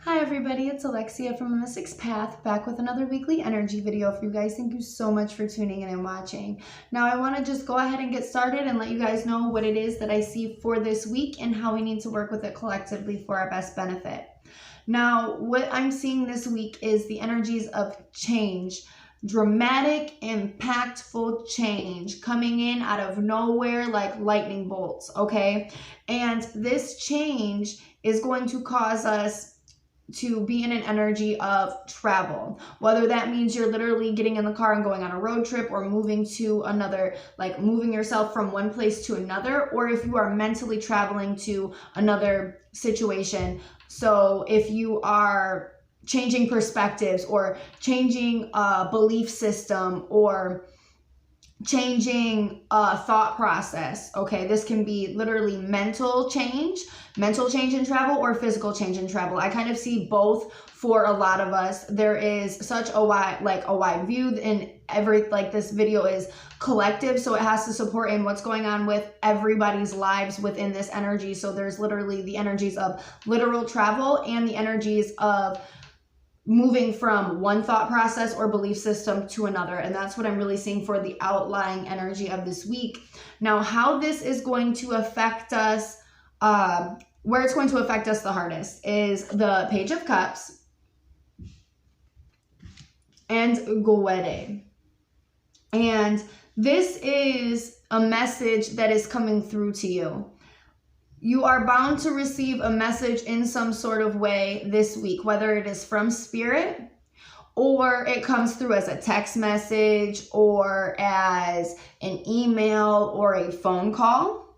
Hi everybody, it's Alexia from amysticspath, back with another weekly energy video for you guys. Thank you so much for tuning in and watching. Now I want to just go ahead and get started and let you guys know what it is that I see for this week and how we need to work with it collectively for our best benefit. Now, what I'm seeing this week is the energies of change. Dramatic, impactful change coming in out of nowhere like lightning bolts, okay? And this change is going to cause us to be in an energy of travel, whether that means you're literally getting in the car and going on a road trip or moving to another, like moving yourself from one place to another, or if you are mentally traveling to another situation. So if you are changing perspectives or changing a belief system or changing a thought process, okay, this can be literally mental change in travel or physical change in travel. I kind of see both for a lot of us. There is such a wide view, and this video is collective, so it has to support in what's going on with everybody's lives within this energy. So there's literally the energies of literal travel and the energies of moving from one thought process or belief system to another. And that's what I'm really seeing for the outlying energy of this week. Now, how this is going to affect us, where it's going to affect us the hardest is the Page of Cups and Goethe. And this is a message that is coming through to you. You are bound to receive a message in some sort of way this week, whether it is from spirit or it comes through as a text message or as an email or a phone call.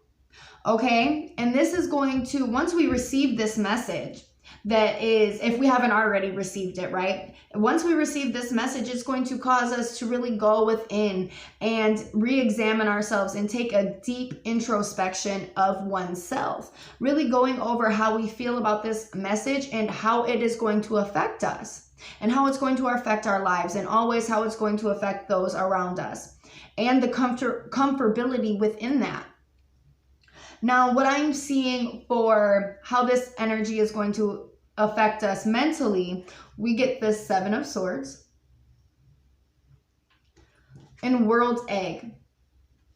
Okay, and this is going to, once we receive this message, that is, if we haven't already received it, right? Once we receive this message, it's going to cause us to really go within and re-examine ourselves and take a deep introspection of oneself, really going over how we feel about this message and how it is going to affect us and how it's going to affect our lives and always how it's going to affect those around us and the comfortability within that. Now, what I'm seeing for how this energy is going to affect us mentally, we get the Seven of Swords and World's Egg.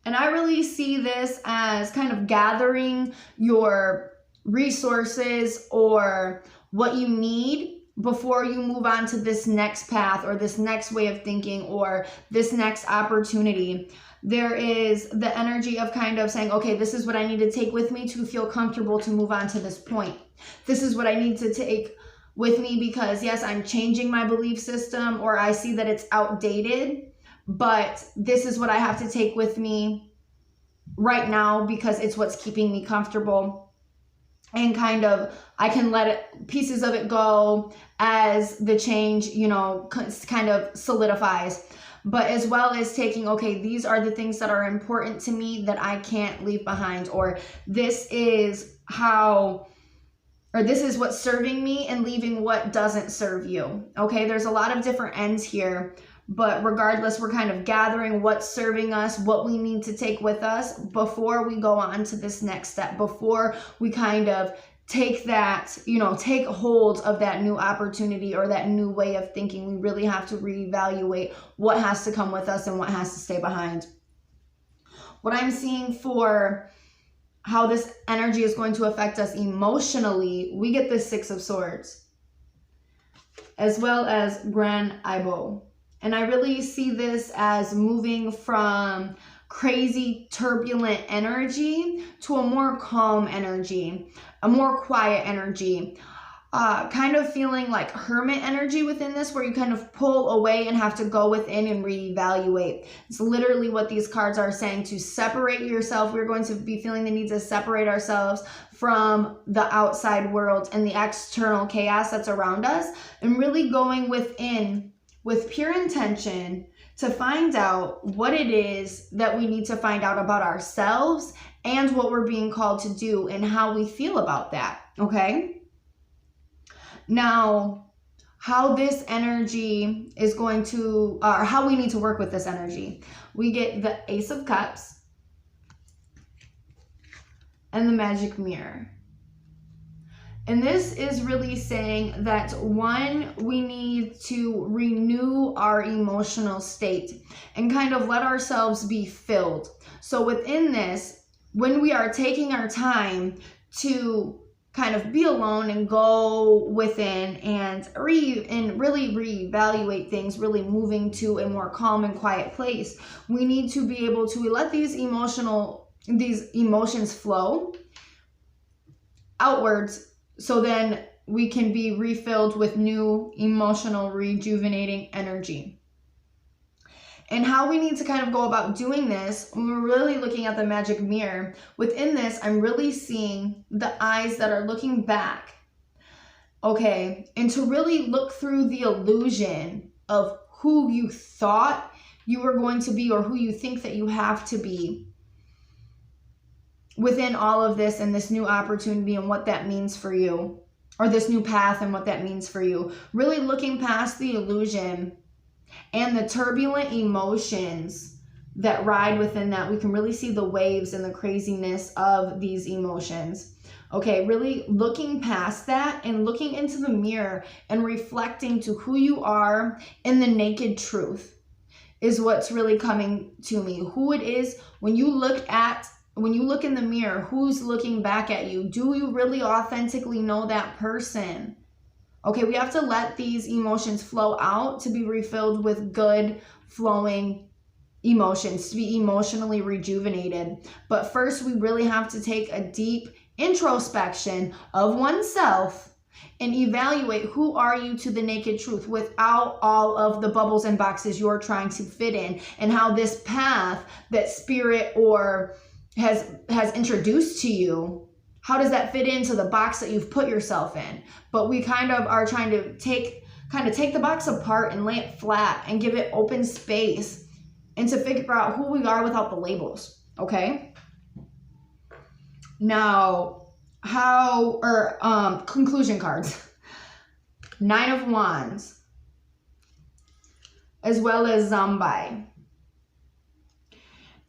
And I really see this as kind of gathering your resources or what you need before you move on to this next path or this next way of thinking or this next opportunity. There is the energy of kind of saying, okay, this is what I need to take with me to feel comfortable to move on to this point. This is what I need to take with me because, yes, I'm changing my belief system or I see that it's outdated, but this is what I have to take with me right now because it's what's keeping me comfortable. And kind of, I can let pieces of it go as the change, kind of solidifies. But as well as taking, okay, these are the things that are important to me that I can't leave behind, or this is what's serving me and leaving what doesn't serve you. Okay, there's a lot of different ends here, but regardless, we're kind of gathering what's serving us, what we need to take with us before we go on to this next step, before we kind of take that, take hold of that new opportunity or that new way of thinking. We really have to reevaluate what has to come with us and what has to stay behind. What I'm seeing for how this energy is going to affect us emotionally, we get the Six of Swords as well as Grand Ibo. And I really see this as moving from crazy, turbulent energy to a more calm energy, a more quiet energy, kind of feeling like hermit energy within this, where you kind of pull away and have to go within and reevaluate. It's literally what these cards are saying, to separate yourself. We're going to be feeling the need to separate ourselves from the outside world and the external chaos that's around us, and really going within with pure intention to find out what it is that we need to find out about ourselves and what we're being called to do and how we feel about that, okay? Now, how this energy is going to, or how we need to work with this energy. We get the Ace of Cups and the Magic Mirror. And this is really saying that one, we need to renew our emotional state and kind of let ourselves be filled. So within this, when we are taking our time to kind of be alone and go within and really reevaluate things, really moving to a more calm and quiet place, we need to be able to let these emotions flow outwards, so then we can be refilled with new emotional rejuvenating energy. And how we need to kind of go about doing this, when we're really looking at the magic mirror, within this, I'm really seeing the eyes that are looking back, okay? And to really look through the illusion of who you thought you were going to be or who you think that you have to be within all of this and this new opportunity and what that means for you, or this new path and what that means for you. Really looking past the illusion and the turbulent emotions that ride within that. We can really see the waves and the craziness of these emotions. Okay, really looking past that and looking into the mirror and reflecting to who you are in the naked truth is what's really coming to me. Who it is when you look in the mirror, who's looking back at you? Do you really authentically know that person? Okay, we have to let these emotions flow out to be refilled with good flowing emotions, to be emotionally rejuvenated. But first, we really have to take a deep introspection of oneself and evaluate who are you to the naked truth without all of the bubbles and boxes you're trying to fit in, and how this path that spirit or has introduced to you, how does that fit into the box that you've put yourself in? But we kind of are trying to take the box apart and lay it flat and give it open space and to figure out who we are without the labels, okay? Now, conclusion cards. 9 of Wands, as well as Zombie.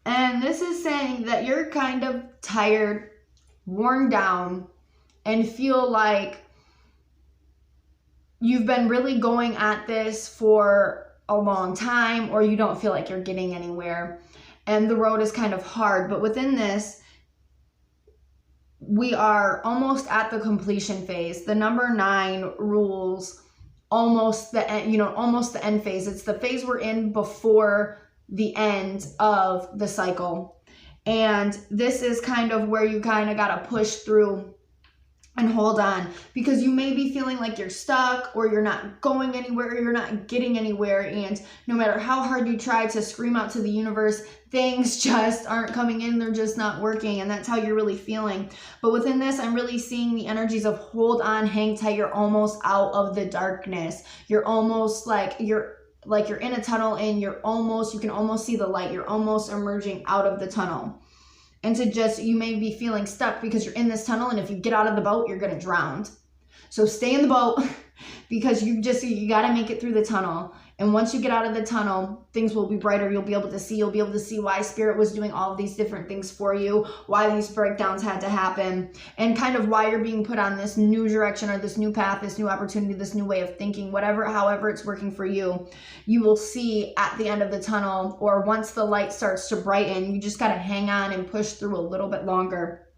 And this is saying that you're kind of tired, worn down, and feel like you've been really going at this for a long time, or you don't feel like you're getting anywhere and the road is kind of hard. But within this, we are almost at the completion phase. The number 9 rules almost the end phase. It's the phase we're in before the end of the cycle. And this is kind of where you kind of got to push through and hold on, because you may be feeling like you're stuck, or you're not going anywhere, or you're not getting anywhere. And no matter how hard you try to scream out to the universe, things just aren't coming in. They're just not working. And that's how you're really feeling. But within this, I'm really seeing the energies of hold on, hang tight. You're almost out of the darkness. You're almost like you're in a tunnel, and you can almost see the light. You're almost emerging out of the tunnel. And you may be feeling stuck because you're in this tunnel, and if you get out of the boat, you're going to drown. So stay in the boat because you got to make it through the tunnel. And once you get out of the tunnel, things will be brighter. You'll be able to see why Spirit was doing all of these different things for you, why these breakdowns had to happen, and kind of why you're being put on this new direction, or this new path, this new opportunity, this new way of thinking, however it's working for you. You will see at the end of the tunnel, or once the light starts to brighten, you just got to hang on and push through a little bit longer.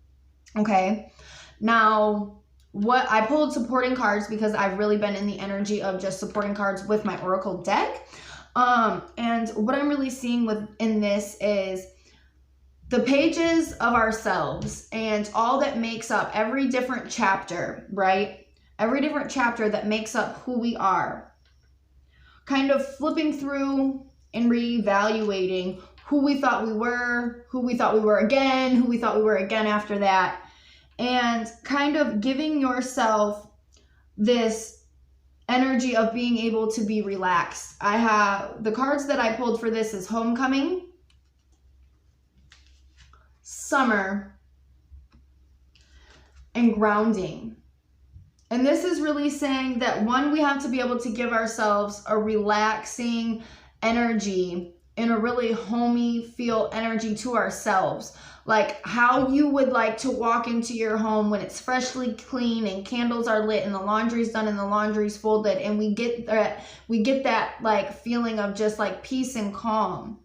Okay. Now, what I pulled supporting cards because I've really been in the energy of just supporting cards with my Oracle deck. And what I'm really seeing in this is the pages of ourselves and all that makes up every different chapter, right? Every different chapter that makes up who we are. Kind of flipping through and reevaluating who we thought we were again, who we thought we were again after that. And kind of giving yourself this energy of being able to be relaxed. I have the cards that I pulled for this is Homecoming, Summer, and Grounding. And this is really saying that, one, we have to be able to give ourselves a relaxing energy in a really homey feel energy to ourselves. Like how you would like to walk into your home when it's freshly clean and candles are lit and the laundry's done and the laundry's folded, and we get that like feeling of just like peace and calm.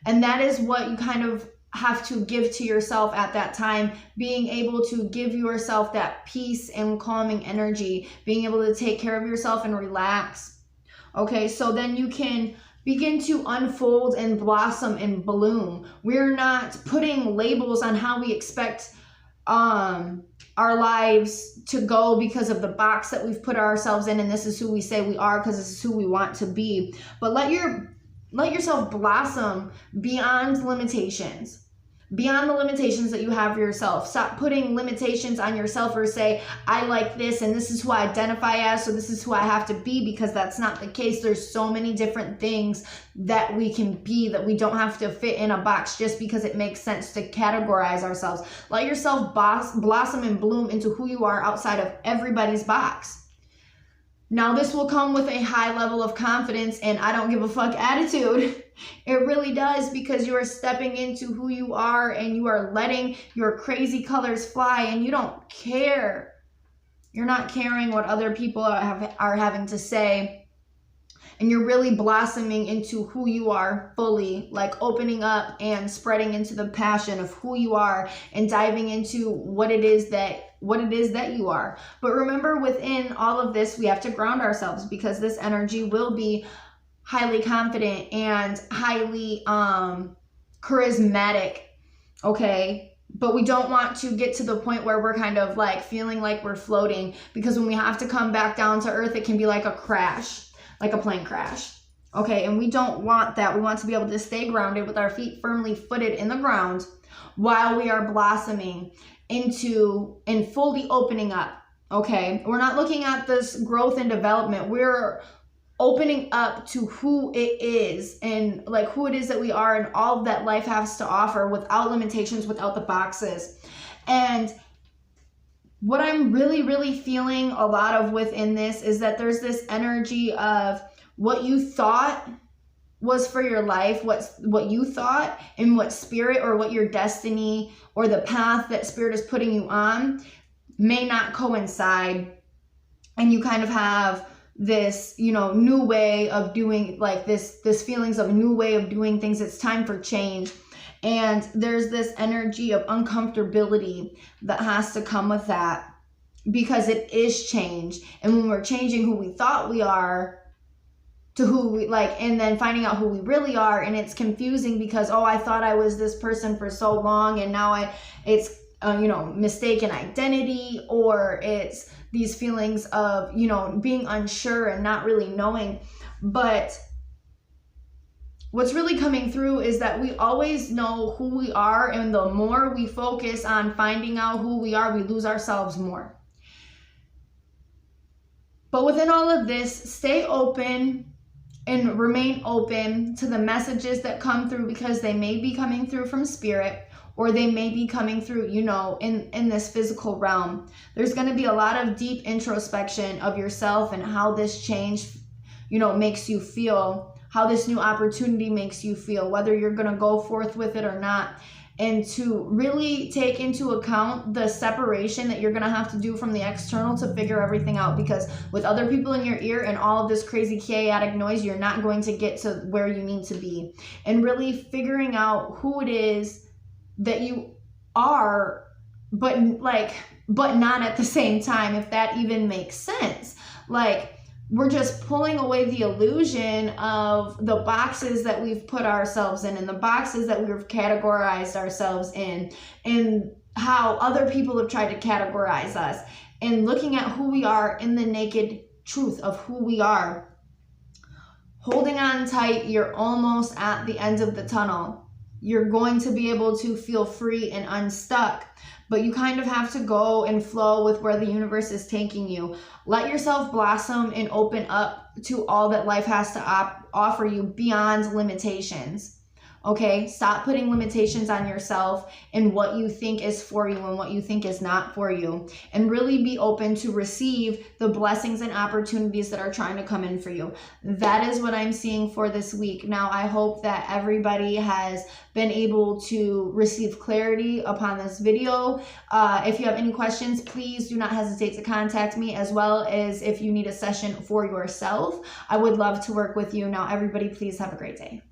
And that is what you kind of have to give to yourself at that time, being able to give yourself that peace and calming energy, being able to take care of yourself and relax. Okay, so then you can begin to unfold and blossom and bloom. We're not putting labels on how we expect our lives to go because of the box that we've put ourselves in, and this is who we say we are because this is who we want to be. But let yourself blossom beyond limitations. Beyond the limitations that you have for yourself. Stop putting limitations on yourself or say, I like this and this is who I identify as, so this is who I have to be, because that's not the case. There's so many different things that we can be that we don't have to fit in a box just because it makes sense to categorize ourselves. Let yourself blossom and bloom into who you are outside of everybody's box. Now, this will come with a high level of confidence and I don't give a fuck attitude. It really does, because you are stepping into who you are and you are letting your crazy colors fly, and you don't care. You're not caring what other people are having to say. And you're really blossoming into who you are fully, like opening up and spreading into the passion of who you are and diving into what it is that you are. But remember, within all of this, we have to ground ourselves, because this energy will be highly confident and highly charismatic, okay? But we don't want to get to the point where we're kind of like feeling like we're floating, because when we have to come back down to earth, it can be like a crash, like a plane crash, okay? And we don't want that. We want to be able to stay grounded with our feet firmly footed in the ground while we are blossoming into and fully opening up, okay? We're not looking at this growth and development. We're opening up to who it is, and like who it is that we are and all that life has to offer, without limitations, without the boxes. And what I'm really, really feeling a lot of within this is that there's this energy of what you thought was for your life, what you thought, and what spirit or what your destiny or the path that spirit is putting you on may not coincide. And you kind of have this, new way of doing, like this feelings of a new way of doing things. It's time for change. And there's this energy of uncomfortability that has to come with that, because it is change. And when we're changing who we thought we are to who we like, and then finding out who we really are, and it's confusing because, I thought I was this person for so long, and now it's mistaken identity, or it's these feelings of, being unsure and not really knowing. But what's really coming through is that we always know who we are, and the more we focus on finding out who we are, we lose ourselves more. But within all of this, stay open and remain open to the messages that come through, because they may be coming through from spirit, or they may be coming through, in this physical realm. There's going to be a lot of deep introspection of yourself and how this change, makes you feel, how this new opportunity makes you feel, whether you're going to go forth with it or not. And to really take into account the separation that you're going to have to do from the external to figure everything out, because with other people in your ear and all of this crazy chaotic noise, you're not going to get to where you need to be. And really figuring out who it is that you are, but not at the same time, if that even makes sense. Like, we're just pulling away the illusion of the boxes that we've put ourselves in, and the boxes that we've categorized ourselves in, and how other people have tried to categorize us, and looking at who we are in the naked truth of who we are. Holding on tight, you're almost at the end of the tunnel. You're going to be able to feel free and unstuck, but you kind of have to go and flow with where the universe is taking you. Let yourself blossom and open up to all that life has to offer you beyond limitations. Okay, stop putting limitations on yourself and what you think is for you and what you think is not for you. And really be open to receive the blessings and opportunities that are trying to come in for you. That is what I'm seeing for this week. Now, I hope that everybody has been able to receive clarity upon this video. If you have any questions, please do not hesitate to contact me, as well as if you need a session for yourself. I would love to work with you. Now, everybody, please have a great day.